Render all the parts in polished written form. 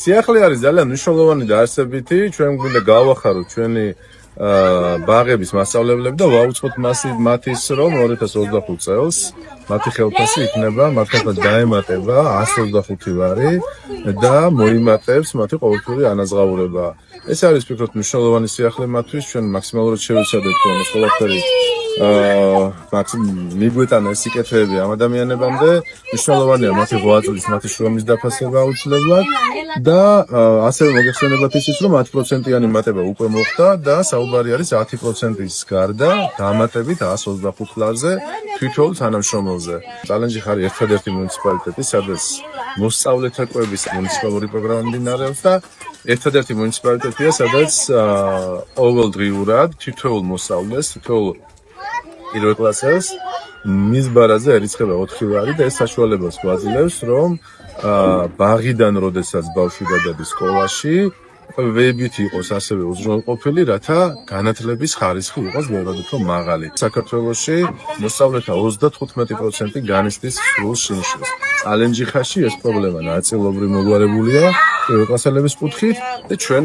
სიახლე არის ძალიან მნიშვნელოვანი და არსებითი, ჩვენ გვინდა გავახაროთ ჩვენი ბაღების მასწავლებლები და ვაუწყოთ მათ ის რომ 2025 წელს მათი ხელფასი იქნება მართლაც დაემატება 125 ვარი და მოიმატებს მათი ყოველდღიური ანაზღაურება. ეს არის ვფიქრობ მნიშვნელოვანი სიახლე მათთვის, ჩვენ მაქსიმალურად შევეცადეთ რომ ეს ყველაფერი მიგვეტანა ეს სიკეთეები ამ ადამიანებამდე. მნიშვნელოვანია მათი 8 წლის მათი შრომის დაფასება აუცილებლად და ასევე მოგეხსენებათ ისიც რომ 10%-იანი მატება უკვე მოხდა და საუბარი არის 10%-ის გარდა დამატებით 125 ლარზე თითოეულ თანამშრომელზე. წალენჯი ხარ ერთადერთი მუნიციპალიტეტი, სადაც მოსწავლეთა კვების მუნიციპალური პროგრამა მიმდინარეობს და ერთადერთი მუნიციპალიტეტია, სადაც ყოველდღიურად თითოეულ მოსწავლეს, თითოეულ პირველ კლასელს მის ბარაზე ერიცხება 4 ვარი და ეს საშუალებას გვაძლევს, რომ ბაღიდან როდესაც ბავშვი გადადის სკოლაში, ვებით იყოს ასევე უზრუნველყოფილი, რათა განათლების ხარისხი იყოს ბევრად უფრო მაღალი. საქართველოში მოსწავლეთა 35% განიცდის სრულ შიმშილს. წალენჯიხაში ეს პრობლემა ნაწილობრივ მოგვარებულია პირველ კლასელების კუთხით და ჩვენ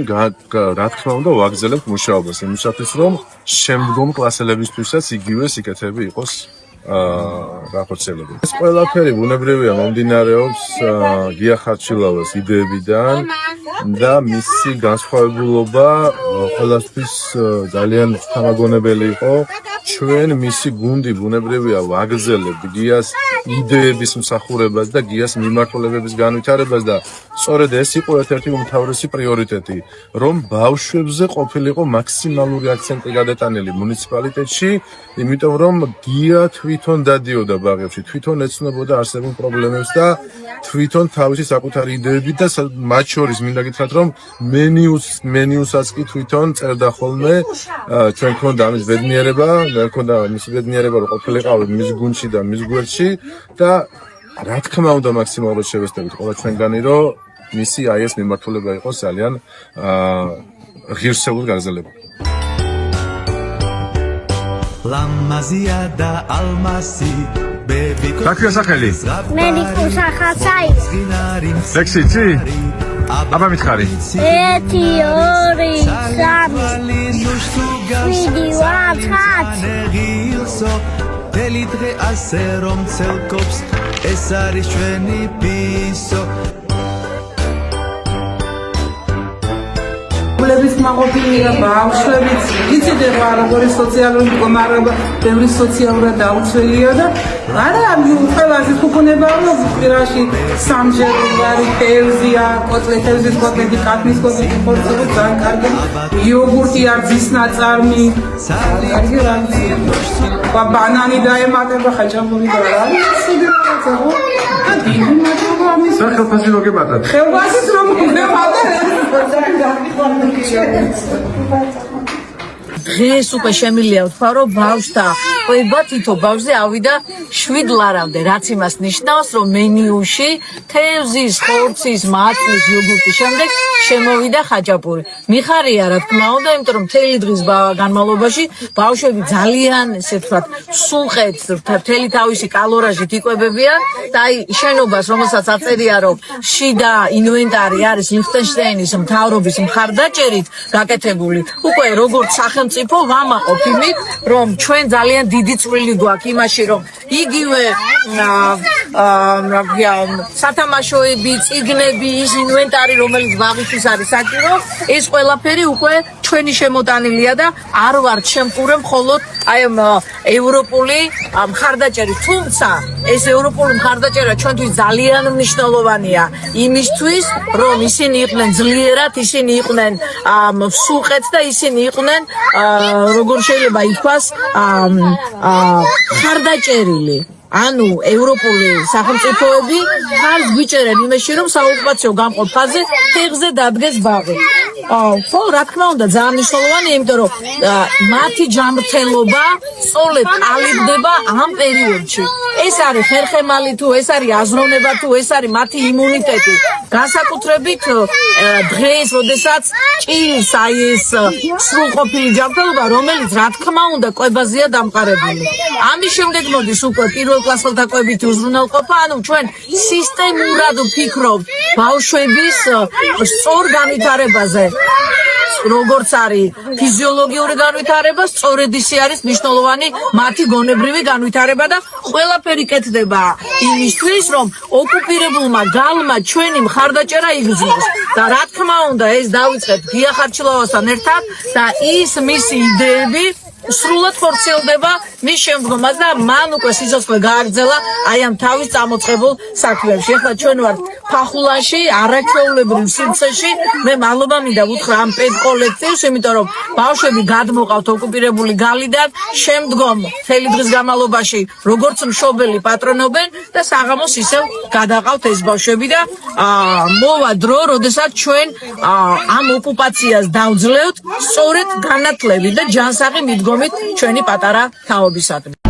რა თქმა უნდა ვაგრძელებთ მუშაობას იმისათვის, რომ შემდგომ კლასელებისთვისაც იგივე სიკეთეები იყოს განხორციელებული. ეს ყველაფერი ბუნებრივია მომდინარეობს გია ხარჩილავას იდეებიდან და მისი განსხვავებულობა ყველასთვის ძალიან თამაგონებელი იყო. ჩვენ მისი გუნდი ბუნებრივია ვაგრძელებთ გიას იდეების მსახურებას და გიას მიმართულებების განვითარებას და სწორედ ეს იყო ერთ-ერთი უმთავრესი პრიორიტეტი, რომ ბავშვებზე ყოფილიყო მაქსიმალური აქცენტი გადატანილი მუნიციპალიტეტში, იმიტომ რომ გია თვითონ დადიოდა ბაღებში, თვითონ ეცნობოდა არსებულ პრობლემებს და თვითონ თავისი საკუთარი იდეებით და მათ შორის მინდა გითხრათ, რომ მენიუსაც კი თვითონ წერდა ხოლმე, ჩვენ გქონდა ამის ბედნიერება, მე მქონდა მისი ბედნიერება, რომ ყოფილიყავი მის გუნდში და მის გვერდში და რა თქმა უნდა მაქსიმალურად შევესწრებით ყველა ჩვენგანი, რომ მისი აი ეს მიმართულება იყოს ძალიან ღირსეულად გაგრძელებული. ლამაზია და ალმასი Какая სახელი? მედიკო სახაცაი. ლექსიცი? აბა მითხარი. 1 2 3 დელი დღე ასე რომ ცელკობს ეს არის ჩვენი პისო ბლების მაყოფილია ბავშვებიც იცოდება როგორი სოციალური მდგომარეობა ბევრი სოციალურად დაუცველია და არა ყველაზე ფუქუნებაა რომ კვირაში სამჯერ არის თევზია კოტლეტების კოტლეტი კატნის კოტლეტი ხორცობა ძალიან კარგი იოგურტი არის ნაწარმი კარგი რამე ბანანი დაემატება ხაჭაპური და რა სიდროცა ხო და დიდი მადლობა ამის სახელფასი მოგებატათ ხელფასით რომ მოგებატათ დღეს უკვე შემილია ვთქვა რომ ბავშვთა ყვება თითო ბავშვზე ავიდა 7 ლარამდე, რაც იმას ნიშნავს, რომ მენიუში თევზის, ხორცის, მატლის, იოგურტის შემდეგ შემოვიდა ხაჭაპური. მიხარია რა თქმა უნდა, იმიტომ რომ მთელი დღის განმავლობაში ბავშვები ძალიან ესე ვთქვათ, სულყეთ, მთელი თავისი კალორაჟით იკვებებიან და აი შენობას, რომელსაც აწერია, რომ შიდა ინვენტარი არის ლიხტენშტაინის მთავრობის მხარდაჭერით გაკეთებული, უკვე როგორც სახელმწიფო ვამაყობ იმით, რომ ჩვენ ძალიან დიდი წვლილი გვაქვს იმაში, რომ იგივე სათამაშოები, წიგნები, ის ინვენტარი, რომელიც ბაღისთვის არის საჭირო, ეს ყველაფერი უკვე ჩვენი შემოტანილია და არ ვართ შემყურე მხოლოდ აი ამ ევროპული მხარდაჭერით. თუმცა ეს ევროპული მხარდაჭერა ჩვენთვის ძალიან მნიშვნელოვანია იმისთვის, რომ ისინი იყვნენ ძლიერად, ისინი იყვნენ სულყეთ და ისინი იყვნენ როგორ შეიძლება ითქვას მხარდაჭერილი. ანუ ევროპული სახელმწიფოები ხარს გვიჭერენ იმაში, რომ საოკუპაციო გამყოფ ხაზზე თევზზე დადგეს ბაღი. ხო, რა თქმა უნდა, ძალიან მნიშვნელოვანია, იმიტომ რომ მათი ჯანმრთელობა სწორედ ყალიბდება ამ პერიოდში. ეს არის ხერხემალი თუ ეს არის აზროვნება თუ ეს არის მათი იმუნიტეტი. განსაკუთრებით დღეს, როდესაც ჭირს აი ეს სრულყოფილი ჯანმრთელობა, რომელიც რა თქმა უნდა კვებაზეა დამყარებული. ამის შემდეგ მოდის უკვე პირველ პირველ კლასელთა კვებითი უზრუნველყოფა, ანუ ჩვენ სისტემურად ვფიქრობთ ბავშვების სწორ განვითარებაზე. როგორც არის ფიზიოლოგიური განვითარება, სწორედ ისე არის მნიშვნელოვანი მათი გონებრივი განვითარება და ყველაფერი კეთდება იმისთვის, რომ ოკუპირებულმა გალმა ჩვენი მხარდაჭერა იგრძნოს. და რა თქმა უნდა, ეს დავიწყეთ გია ხარჩილოვასთან ერთად და ის მისი იდეები სრულად ხორციელდება მის შემდგომაც და მან უკვე სიცოცხლე გააგრძელა აი ამ თავის წამოწყებულ საქმეებში. ახლა ჩვენ ვართ ფახულანში, არაჩვეულებრივ სივრცეში. მე მადლობა მინდა ვუთხრა ამ პედ კოლექტივს, იმიტომ რომ ბავშვები გადმოყავთ ოკუპირებული გალიდან, შემდგომ მთელი დღის განმავლობაში როგორც მშობელი პატრონობენ და საღამოს ისევ გადაყავთ ეს ბავშვები და მოვა დრო, როდესაც ჩვენ ამ ოკუპაციას დავძლევთ სწორედ განათლებით და ჯანსაღი მიდგომით ჩვენი პატარა თაობისადმი.